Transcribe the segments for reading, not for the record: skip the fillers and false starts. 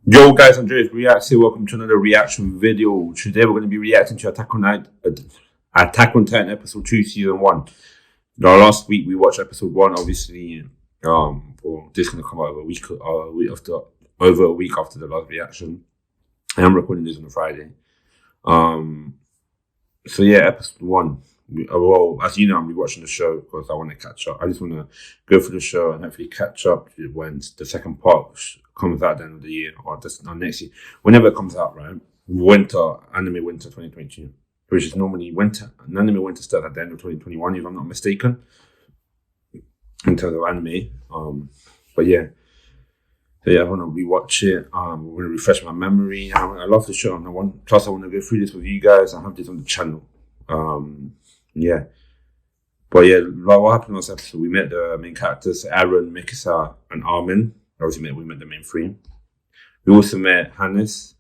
Yo guys, Andreas Reacts here. Welcome to another reaction video. Today we're going to be reacting to Attack on Titan episode 2 season 1. Now last week we watched episode 1, obviously. This is going to come out over a week after the last reaction. I am recording this on a Friday. So yeah, episode 1. Well, as you know, I'm rewatching the show because I want to catch up. I just want to go through the show and hopefully catch up when the second part comes out at the end of the year or next year, whenever it comes out, right? Anime winter 2022, which is normally winter. An anime winter starts at the end of 2021, if I'm not mistaken, in terms of anime. But yeah. So yeah, I want to rewatch it. I want to refresh my memory. I love the show, and I want to go through this with you guys. I have this on the channel. Yeah. But yeah, what happened last episode, we met the main characters, Aaron, Mikasa, and Armin. Obviously, we met the main three. We also met Hannes.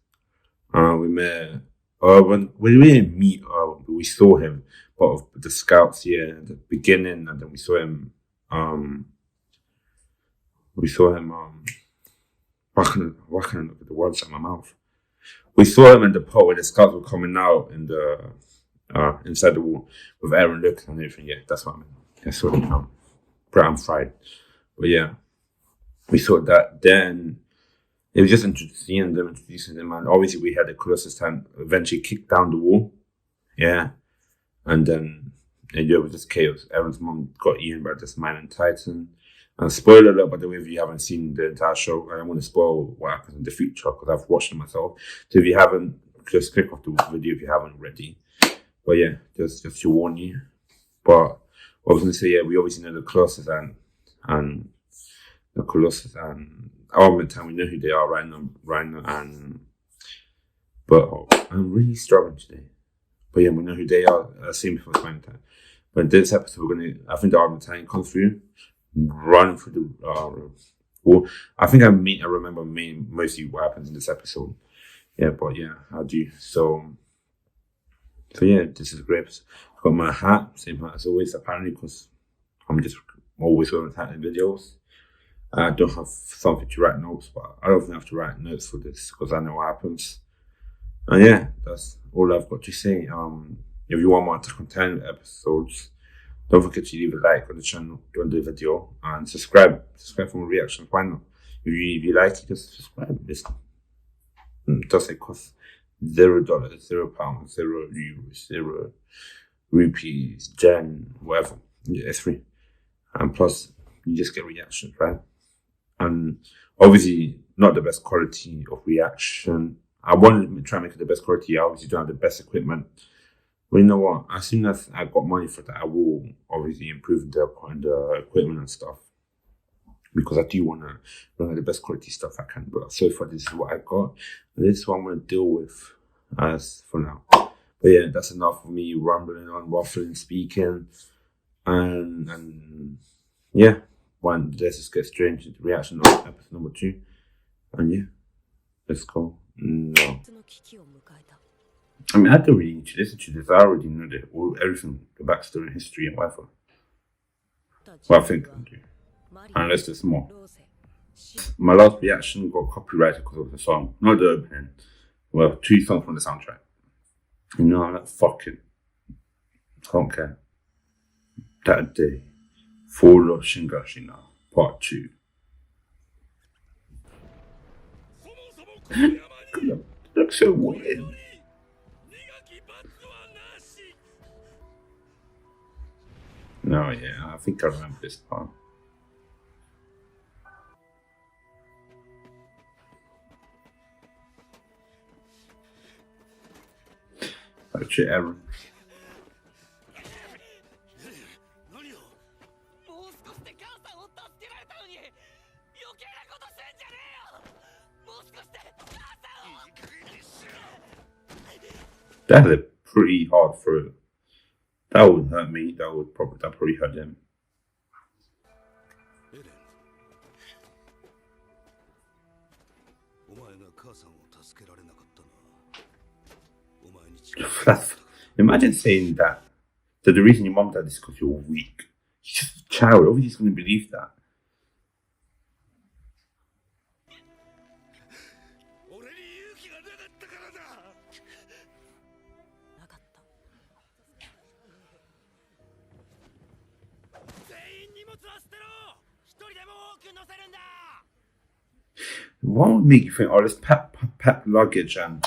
We met Erwin. We didn't meet Erwin, but we saw him. But of the scouts, yeah, at the beginning, and then we saw him. Why can't I look at the words out my mouth? We saw him in the part where the scouts were coming out in the inside the wall with Aaron looking and everything. Yeah, that's what I mean. That's what I'm fried. But yeah, we saw that. Then it was just introducing them, and obviously we had the Colossus Titan eventually kick down the wall. Yeah, and then it was just chaos. Aaron's mom got eaten by this man and Titan. And spoiler alert, by the way, if you haven't seen the entire show, I don't want to spoil what happens in the future because I've watched it myself. So if you haven't, just click off the video if you haven't already. But yeah, just to warn you. But I was going to say, yeah, we obviously know the Colossus and Armin Time. We know who they are right now, but I'm really struggling today. But yeah, we know who they are. Same for Time. But in this episode, I think the Armin Time comes through, run through the wall. I think I remember mostly what happens in this episode. Yeah, but yeah, I do. So yeah, this is great. I've got my hat, same hat as always, apparently, because I'm just always wearing hat in videos. I don't have something to write notes, but I don't think I have to write notes for this because I know what happens. And yeah, that's all I've got to say. If you want more Attack on Titan episodes, don't forget to leave a like on the channel, on the video, and subscribe. Subscribe for more reactions. Why not? If you like it, just subscribe. It doesn't cost $0, £0, €0, 0 rupees, yen, whatever. Yeah, it's free. And plus, you just get reactions, right? And obviously, not the best quality of reaction. I wanted to try and make it the best quality. I obviously don't have the best equipment. But you know what? As soon as I got money for that, I will obviously improve the equipment and stuff. Because I do want to bring the best quality stuff I can. But so far, this is what I got. And this is what I'm going to deal with as for now. But yeah, that's enough of me rambling on, waffling, speaking. And yeah, let's just get straight into the reaction of episode number 2. And yeah, let's go. No. I mean, I don't really need to listen to this. I already know everything, the backstory, history, and whatever. Well, I think I do. Unless there's more. My last reaction got copyrighted because of the song, not the opening. Well, 2 songs from the soundtrack. You know, I'm like, fucking. I don't care. That day, Fall of Shiganshina, Part 2. Looks so weird. No, yeah, I think I remember this part. Actually, Aaron. That's a pretty hard throw. That would hurt me. That probably hurt him. Imagine saying that the reason your mom died is because you're weak. She's just a child. Obviously, he's going to believe that. What would make you think, oh, let's pack luggage and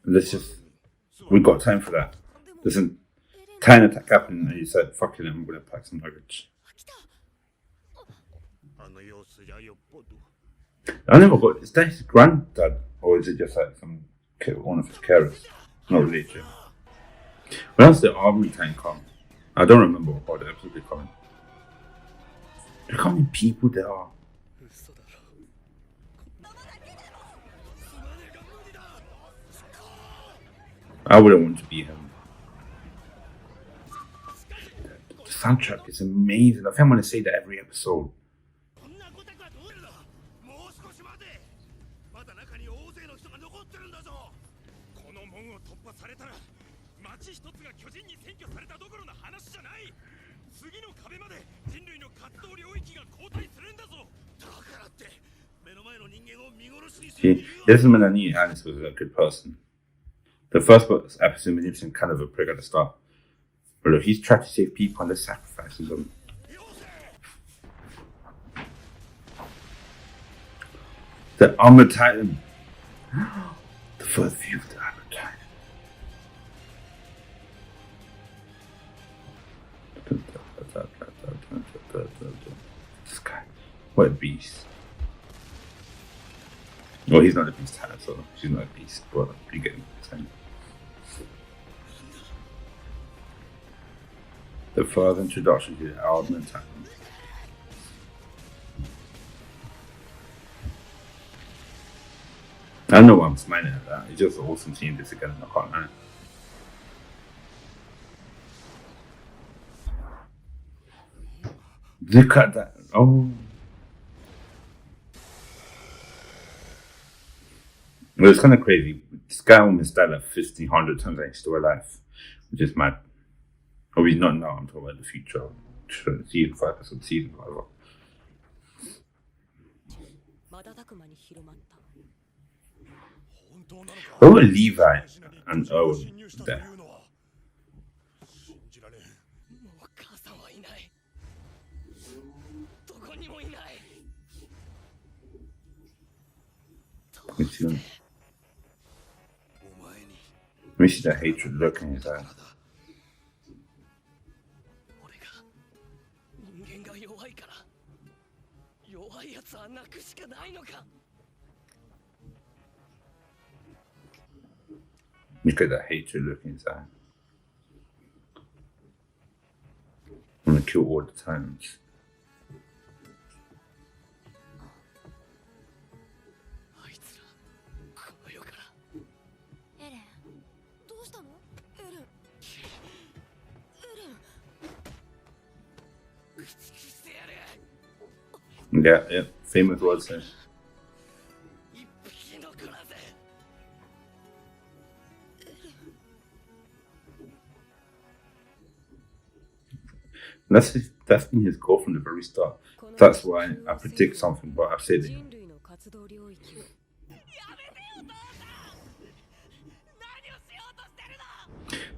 let's just, we've got time for that. There's a tiny attack happened and he said, fuck it, I'm going to pack some luggage. I never got, is that his granddad or is it just like one of his carers? Not really sure. When else the army tank come? I don't remember what the episode they come in. Look how many people there are. I wouldn't want to be him. The soundtrack is amazing. I think I'm going to say that every episode. See, this is when I knew Alice was a good person. The first episode made him kind of a prick at the start. But look, he's trying to save people and they're sacrificing them. The Armored Titan. The first view of the Armored Titan. This guy. What a beast. Well, he's not a beast type, so she's not a beast, but you get the same. The first introduction to the Armored Titan. I don't know why I'm smiling at that. It's just awesome seeing this again. I can't lie. Look at that. Oh. Well, it's kind of crazy. This guy almost died like 1,500 times and he's still alive, which is mad. Oh, he's not now. I'm talking about the future. Season 5 episode, season 5. Oh, Levi and Owen there. We see the hatred look in his eye. Look at that hatred look in his eye. I'm gonna kill all the Titans. Yeah, famous words there. That's been his goal from the very start. That's why I predict something, but I've said it.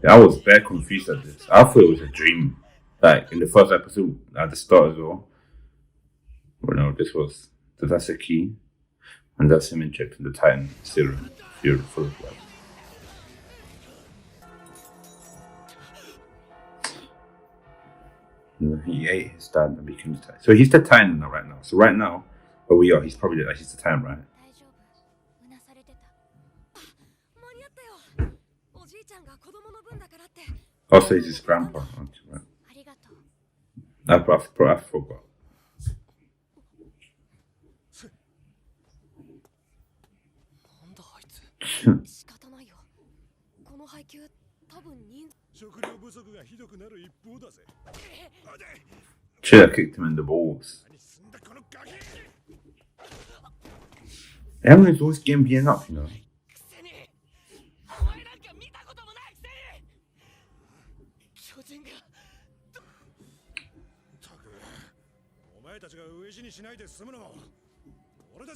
I was very confused at this. I thought it was a dream. Like in the first episode at the start as well. But no, that's a key. And that's him injecting the Titan serum. Beautiful as well. He ate his dad and became the Titan. So he's the Titan now, right now. So right now, where we are, he's probably he's the Titan, right? Also, he's his grandpa. Right? I forgot. Should have kicked him in the balls. Everyone's always getting beaten up, you know.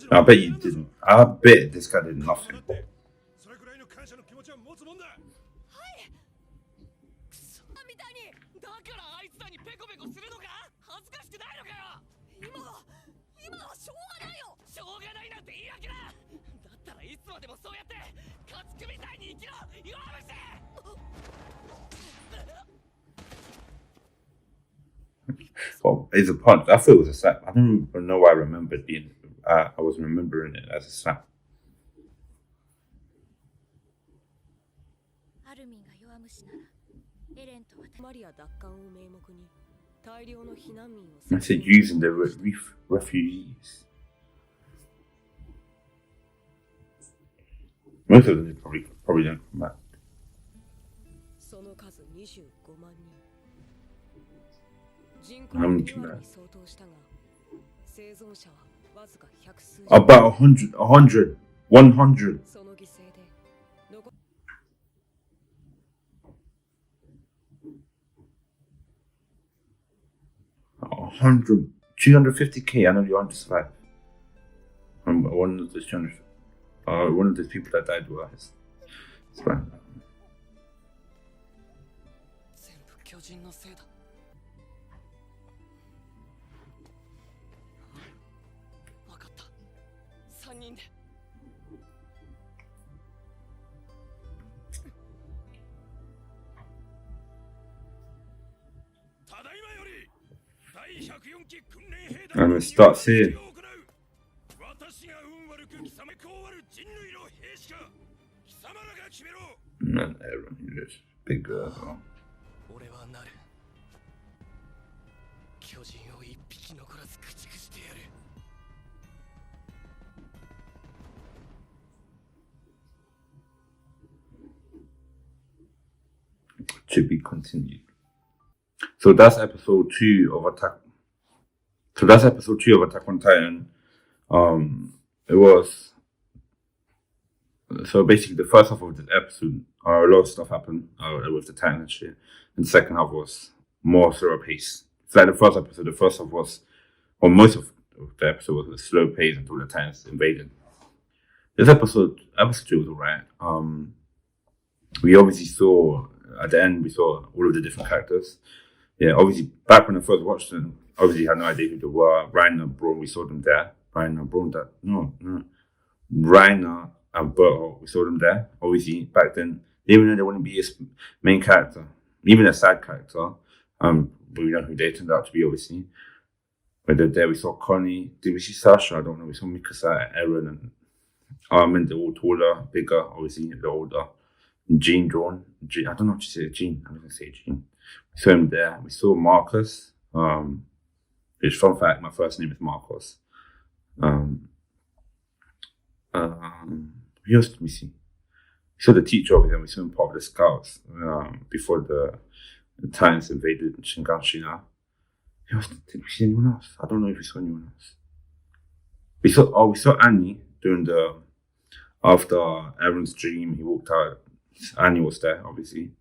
I bet you didn't. I bet this guy did nothing. Well, it's a punch. I thought it was a slap. I don't even know why I remembered being. I was remembering it as a slap. アルミンが弱虫ならエレンと私マリア奪還を名目に大量の避難民を I said using the refugees. Most of them probably don't come back. その数25万人。人 How many 口 came 2 back? 割に相当したが、生存者はわずか100数十。 About 100. その犠牲で残 100, 250k. I know you're on to survive. One of those 200. One of those people that died was. It's fine. 全部巨人のせいだ。わかった。3人で。ただいまより第104期訓練兵団 I'm gonna start seeing. 私が運悪く貴様こうわる人類の兵士か貴様らが決めろ Man, everyone is big girl. 俺はなる巨人を一匹残らず駆逐してやる To be continued. So that's episode 2 of Attack. So that's episode 2 of Attack on Titan. It was. So basically, the first half of this episode, a lot of stuff happened with the Titan and shit. And the second half was more slower pace. It's like the first episode. The first half was, or most of the episode was a slow pace until the Titans invaded. This episode 2 was alright. We obviously saw at the end. We saw all of the different characters. Yeah, obviously back when I first watched them, obviously had no idea who they were. Reiner, Braun, we saw them there. Reiner, Braun, Reiner and Berto, we saw them there. Obviously back then, even though they wouldn't be a main character, even a side character, but we know who they turned out to be, obviously. But there we saw Connie. Did we see Sasha? I don't know. We saw Mikasa, Eren, and Armin. They're all taller, bigger. Obviously, they're older. Jean drawn. I don't know what to say. Jean. I'm gonna say Jean. We saw him there. We saw Marcus. Which, fun fact, my first name is Marcos. Who else did we see? We saw the teacher over there. We saw him part of the scouts before the Titans invaded Shiganshina. Who else? Did we see anyone else? I don't know if we saw anyone else. We saw Annie during after Aaron's dream. He walked out. Annie was there, obviously.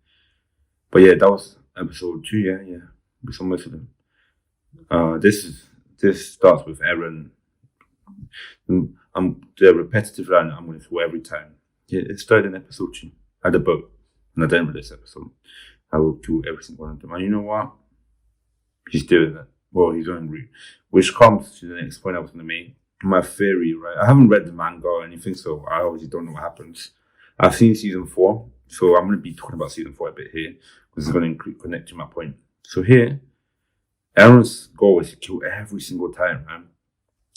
But yeah, that was episode 2. Yeah. We saw most of them. This starts with Eren. The repetitive line I'm going to throw every time. Yeah, it started in episode 2 at the boat, and at the end of this episode, I will do every single one of them. And you know what? He's doing that. Well, he's on route, which comes to the next point I was going to make. My theory, right? I haven't read the manga or anything, so I obviously don't know what happens. I've seen season 4, so I'm going to be talking about season 4 a bit here because it's going to connect to my point. So here, Aaron's goal is to kill every single time, man.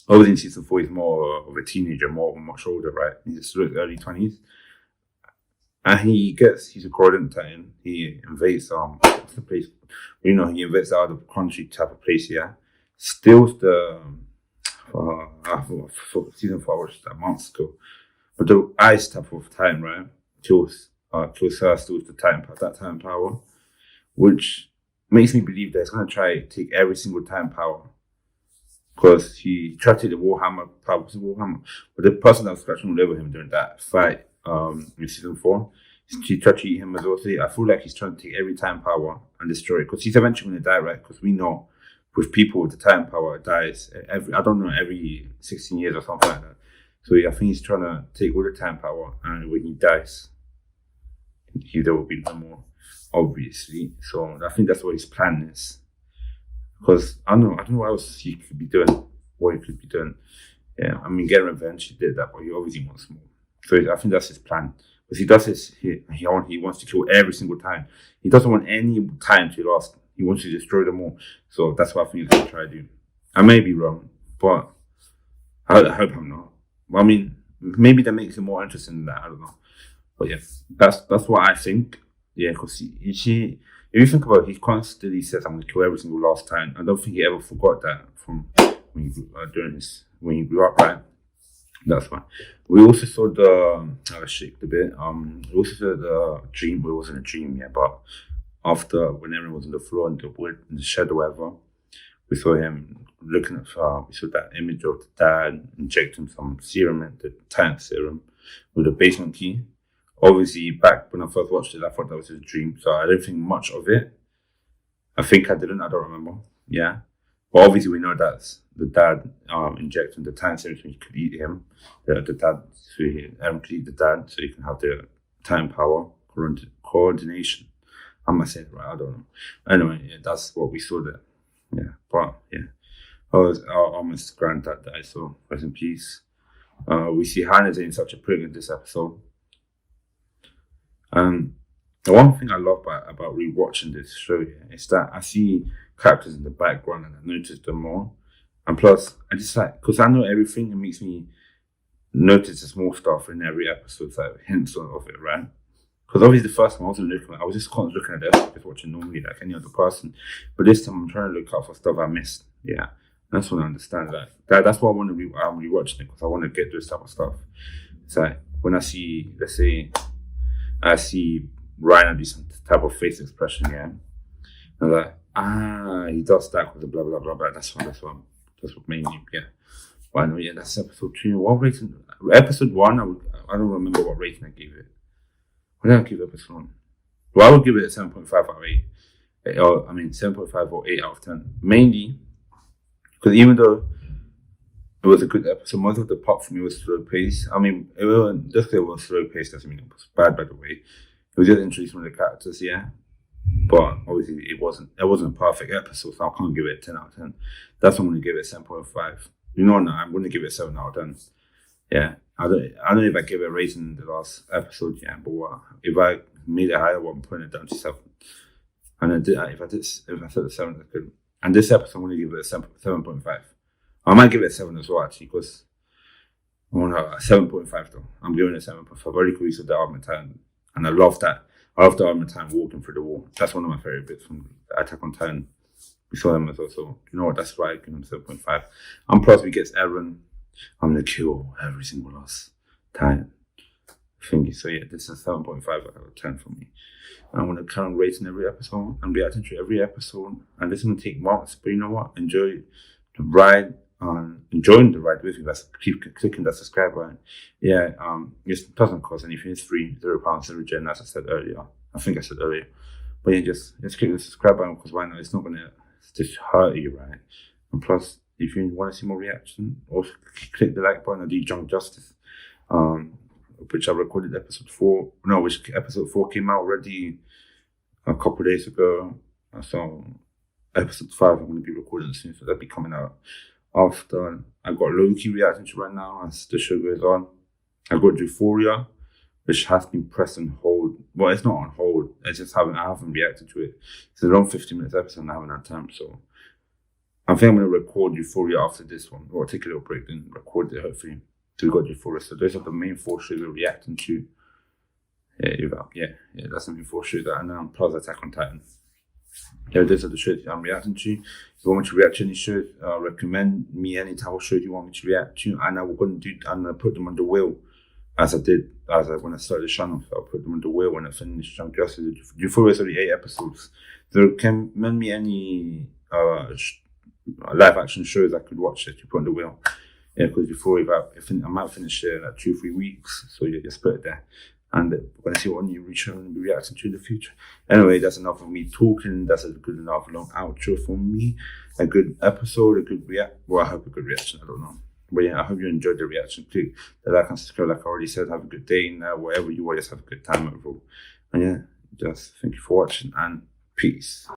Obviously in season 4, he's more of a teenager, much older, right? He's early 20s. And he's a Croydon Titan. He invades, what's the place? You know, he invades out of the country type of place here. Steals the, season 4, which is a month ago. But the ice type of Titan, right? Kills her, steals the Titan power. Which makes me believe that he's going to try to take every single Titan power. Because he tried to take the Warhammer power. But the person that was scratching all over him during that fight in season 4, he tried to eat him as well. So I feel like he's trying to take every Titan power and destroy it. Because he's eventually going to die, right? Because we know with people with the Titan power, it dies every 16 years or something like that. So I think he's trying to take all the Titan power, and when he dies, there will be no more, obviously. So I think that's what his plan is. Because I don't know what else he could be doing. Yeah, I mean, getting revenge, he did that, but he obviously wants more. So I think that's his plan. Because he does this, he wants to kill every single time. He doesn't want any time to last. He wants to destroy them all. So that's what I think he's going to try to do. I may be wrong, but I hope I'm not. I mean, maybe that makes it more interesting than that. I don't know. But yeah, that's what I think. Yeah, because if you think about it, he constantly says, I'm going to kill every single last time. I don't think he ever forgot that from when he grew up, right? That's why. We also saw I shaked a bit. We also saw the dream, but it wasn't a dream yet, but after when everyone was on the floor in the wood, in the shed or whatever, we saw him looking at we saw that image of the dad injecting some serum, the tank serum, with a basement key. Obviously, back when I first watched it, I thought that was his dream, so I don't think much of it. I think I didn't, I don't remember. Yeah. But obviously, we know that's the dad injecting the tank serum so he could eat him. The dad, so he could eat the dad so he can have the time power, coordination. I must say it right, I don't know. Anyway, yeah, that's what we saw there. Yeah, but yeah. I was almost granddad that I saw. Rest in peace. We see Hannah in such a prick in this episode. The one thing I love about rewatching this show is that I see characters in the background and I notice them more. And plus, I just like, because I know everything, it makes me notice the small stuff in every episode, like hints of it, right? Because obviously the first time I wasn't looking, I was just constantly looking at this, just watching normally like any other person. But this time I'm trying to look out for stuff I missed. Yeah, that's what I understand. Like that's why I want to I'm rewatching it, because I want to get this type of stuff. It's like when I see, let's say, I see Ryan do some type of face expression, yeah. I'm like, he does that with the blah blah blah blah. That's what made me, yeah. But I know, yeah, that's episode 2. What rating? Episode 1, I don't remember what rating I gave it. What did I give episode 1? Well, I would give it a 7.5 out of 8. 7.5 or 8 out of 10. Mainly because even though it was a good episode, most of the part for me was slow paced. I mean, it was slow paced doesn't mean it was bad, by the way. It was just introducing the characters, yeah. But obviously, it wasn't a perfect episode, so I can't give it a 10 out of 10. That's why I'm going to give it 7.5. You know, no, I'm going to give it a 7 out of 10. Yeah, I don't know if I gave it a rating in the last episode, yeah, but if I made it higher, I'm putting it down to 7. And if I said a 7, that's good. And this episode, I'm going to give it a 7.5. I might give it a 7 as well, actually, because I want a 7.5 though. I'm giving it a 7.5. Very cool use of the Armatan. And I love that. I love the Armatan walking through the wall. That's one of my favorite bits from Attack on Titan. We saw them as well, so you know what, that's right, I give him 7.5. And plus we get Eren. I'm gonna kill every single last Titan thingy. So yeah, this is 7.5 out of 10 for me. I'm gonna carry on rating every episode and reacting to every episode. And this is gonna take months, but you know what? Enjoy the ride. Enjoying the ride with you. Let's keep clicking that subscribe button. Yeah, it doesn't cost anything. It's free, £0, zero gen, as I said earlier. I think I said earlier. But yeah, just click the subscribe button, because why not? It's not gonna just hurt you, right? And plus, if you want to see more reaction, also click the like button. I do Junk Justice, which I recorded episode 4. No, which episode 4 came out already a couple of days ago. So episode 5 I'm going to be recording soon, so that'll be coming out after. I got Loki reacting to right now as the show goes on. I got Euphoria, which has been pressed on hold. Well, it's not on hold. I haven't reacted to it. It's a long 15 minutes episode and I haven't had time. So I think I'm going to record Euphoria after this one. Or take a little break and record it, hopefully. So we got Euphoria. So those are the main 4 shows we're reacting to. Yeah, that's the main 4 shows. And plus Attack on Titan. Yeah, those are the shows I'm reacting to. If you want me to react to any shows, recommend me any type of shows you want me to react to. And I'm going to put them on the wheel. As I did, when I started the channel, so I'll put them on the wheel when I finish Junk Justice. Euphoria is only 8 episodes. So recommend me any live action shows I could watch that you put on the wheel. Yeah, because Euphoria, I might finish it in like 2-3 weeks. So yeah, just put it there. And we're going to see what new show I'm going to be reacting to in the future. Anyway, that's enough of me talking. That's a good enough long outro for me. A good episode, a good I hope a good reaction. I don't know. But yeah, I hope you enjoyed the reaction. Click the like and subscribe, like I already said. Have a good day now, wherever you are. Just have a good time overall. And yeah, just thank you for watching and peace.